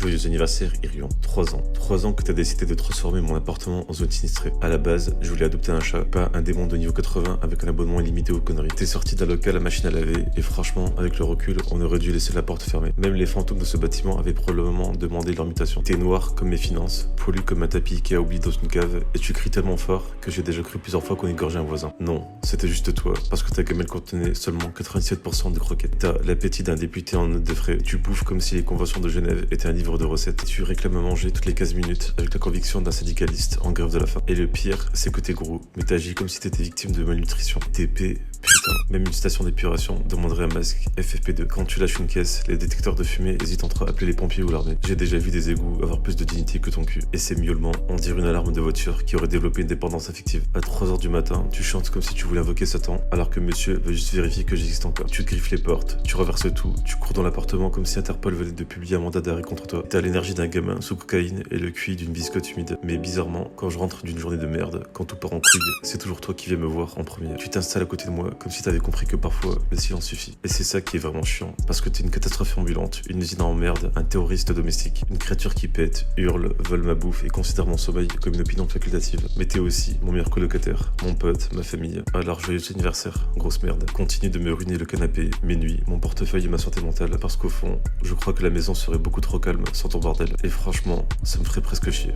Joyeux anniversaire, Irion. 3 ans. 3 ans que t'as décidé de transformer mon appartement en zone sinistrée. À la base, je voulais adopter un chat, pas un démon de niveau 80 avec un abonnement illimité aux conneries. T'es sorti d'un local à machine à laver, et franchement, avec le recul, on aurait dû laisser la porte fermée. Même les fantômes de ce bâtiment avaient probablement demandé leur mutation. T'es noir comme mes finances, poilu comme un tapis qui a oublié dans une cave, et tu cries tellement fort que j'ai déjà cru plusieurs fois qu'on égorgeait un voisin. Non, c'était juste toi, parce que ta gamelle contenait seulement 97% de croquettes. T'as l'appétit d'un député en note de frais, tu bouffes comme si les conventions de Genève étaient un livre de recettes, tu réclames à manger toutes les 15 minutes avec la conviction d'un syndicaliste en grève de la faim. Et le pire, c'est que t'es gros, mais t'agis comme si t'étais victime de malnutrition. TP, putain, même une station d'épuration demanderait un masque FFP2. Quand tu lâches une caisse, les détecteurs de fumée hésitent entre appeler les pompiers ou l'armée. J'ai déjà vu des égouts avoir plus de dignité que ton cul. Et ces miaulements, on dirait une alarme de voiture qui aurait développé une dépendance affective. À 3h du matin, tu chantes comme si tu voulais invoquer Satan, alors que monsieur veut juste vérifier que j'existe encore. Tu te griffes les portes, tu renverses tout, tu cours dans l'appartement comme si Interpol venait de publier un mandat d'arrêt contre toi. T'as l'énergie d'un gamin sous cocaïne et le QI d'une biscotte humide. Mais bizarrement, quand je rentre d'une journée de merde, quand tout part en couille, c'est toujours toi qui viens me voir en premier. Tu t'installes à côté de moi comme si t'avais compris que parfois le silence suffit. Et c'est ça qui est vraiment chiant, parce que t'es une catastrophe ambulante, une usine en merde, un terroriste domestique, une créature qui pète, hurle, vole ma bouffe et considère mon sommeil comme une opinion facultative. Mais t'es aussi mon meilleur colocataire, mon pote, ma famille. Alors joyeux anniversaire, grosse merde. Continue de me ruiner le canapé, mes nuits, mon portefeuille et ma santé mentale, parce qu'au fond, je crois que la maison serait beaucoup trop calme sans ton bordel. Et franchement, ça me ferait presque chier.